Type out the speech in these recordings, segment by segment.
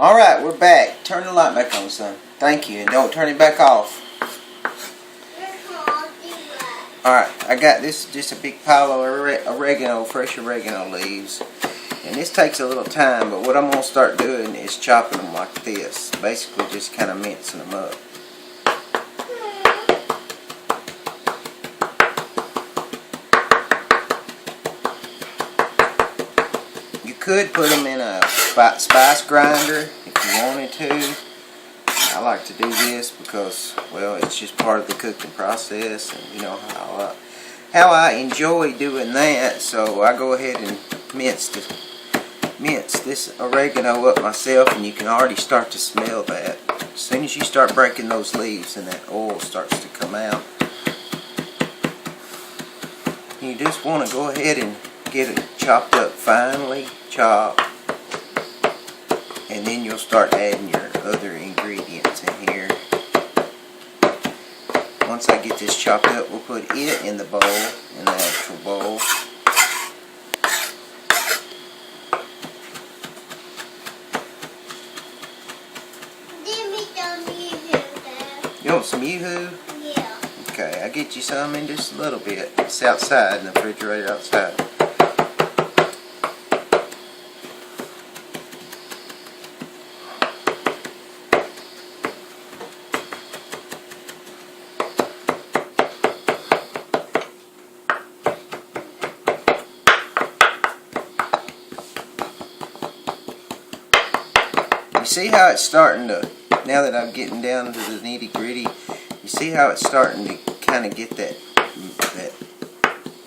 Alright, we're back. Turn the light back on, son. Thank you. And don't turn it back off. Alright, I got this, just a big pile of oregano, fresh oregano leaves. And this takes a little time, but what I'm going to start doing is chopping them like this. Basically just kind of mincing them up. You could put them in a spice grinder if you wanted to. I like to do this because, well, it's just part of the cooking process, and you know how I enjoy doing that. So I go ahead and mince this oregano up myself, and you can already start to smell that. As soon as you start breaking those leaves and that oil starts to come out, you just want to go ahead and get it chopped up, finely chopped, and then you'll start adding your other ingredients in here. Once I get this chopped up, we'll put it in the bowl, in the actual bowl. You want some Yoo-hoo? Yeah. Okay, I'll get you some in just a little bit. It's outside in the refrigerator outside. You see how it's starting to, now that I'm getting down to the nitty gritty, you see how it's starting to kind of get that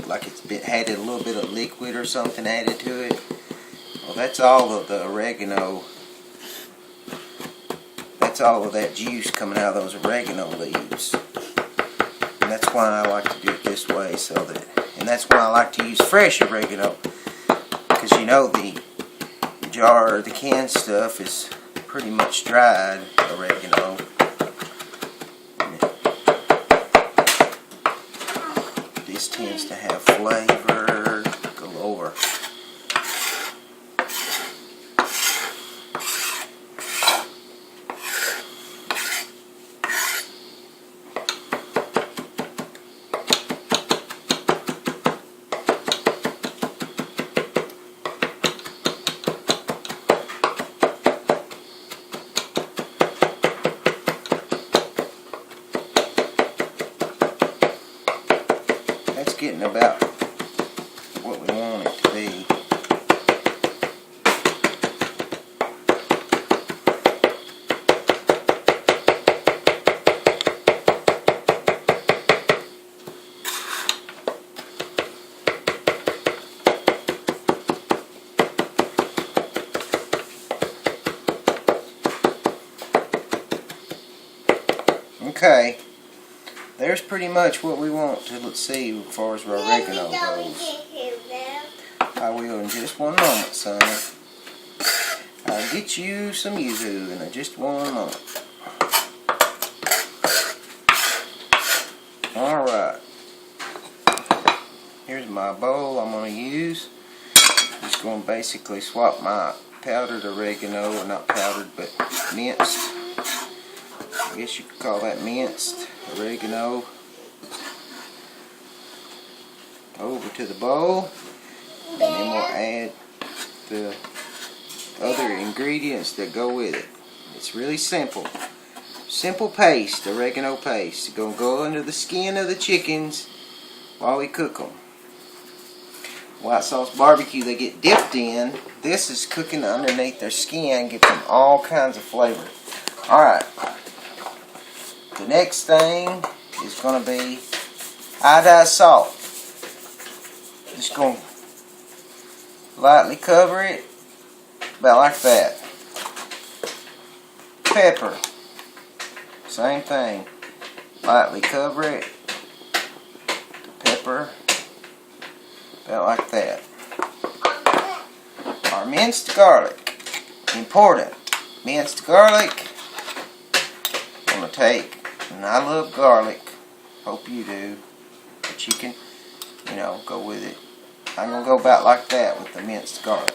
like it's had a little bit of liquid or something added to it. Well, that's all of the oregano. That's all of that juice coming out of those oregano leaves. And that's why I like to do it this way, and that's why I like to use fresh oregano, because you know the jar or the canned stuff is pretty much dried oregano. This tends to have flavor galore. That's getting about what we want it to be. Okay. There's pretty much what we want to, let's see, as far as our oregano goes. I will in just one moment, son. I'll get you some Yoo-hoo in just one moment. Alright. Here's my bowl I'm going to use. Just going to basically swap my powdered oregano, or not powdered, but minced. I guess you could call that minced oregano over to the bowl, and then we'll add the other ingredients that go with it. It's really simple. Simple paste, oregano paste. It's going to go under the skin of the chickens while we cook them. White sauce barbecue they get dipped in. This is cooking underneath their skin, gives them all kinds of flavor. Alright. The next thing is going to be iodized salt. Just going to lightly cover it, about like that. Pepper, same thing. Lightly cover it. Pepper, about like that. Our minced garlic, important. Minced garlic. I'm going to take, and I love garlic, hope you do, but you can, you know, go with it I'm going to go about like that with the minced garlic.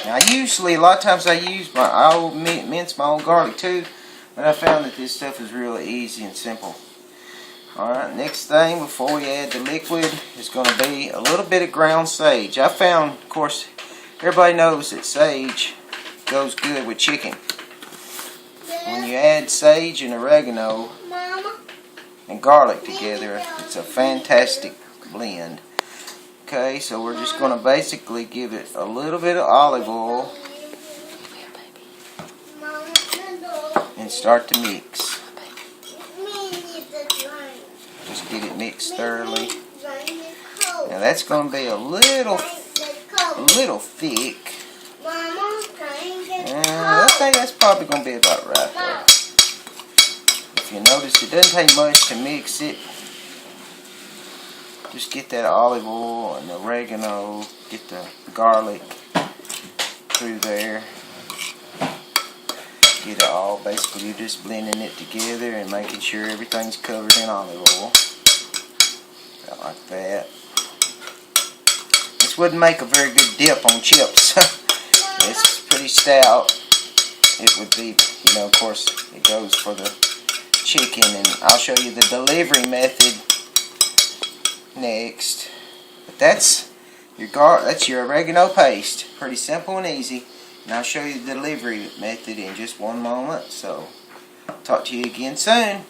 Now usually, a lot of times I'll mince my own garlic too, but I found that this stuff is really easy and simple. Alright, next thing before we add the liquid is going to be a little bit of ground sage. I found, of course, everybody knows that sage goes good with chicken. When you add sage and oregano and garlic together, it's a fantastic blend. Okay, so we're just going to basically give it a little bit of olive oil and start to mix. Just get it mixed thoroughly. Now that's going to be a little thick. I think that's probably going to be about right there. If you notice, it doesn't take much to mix it. Just get that olive oil and the oregano, get the garlic through there. Get it all, basically you're just blending it together and making sure everything's covered in olive oil. About like that. This wouldn't make a very good dip on chips. It's pretty stout. It would be, you know, of course, it goes for the chicken, and I'll show you the delivery method next. But that's your oregano paste. Pretty simple and easy. And I'll show you the delivery method in just one moment. So, talk to you again soon.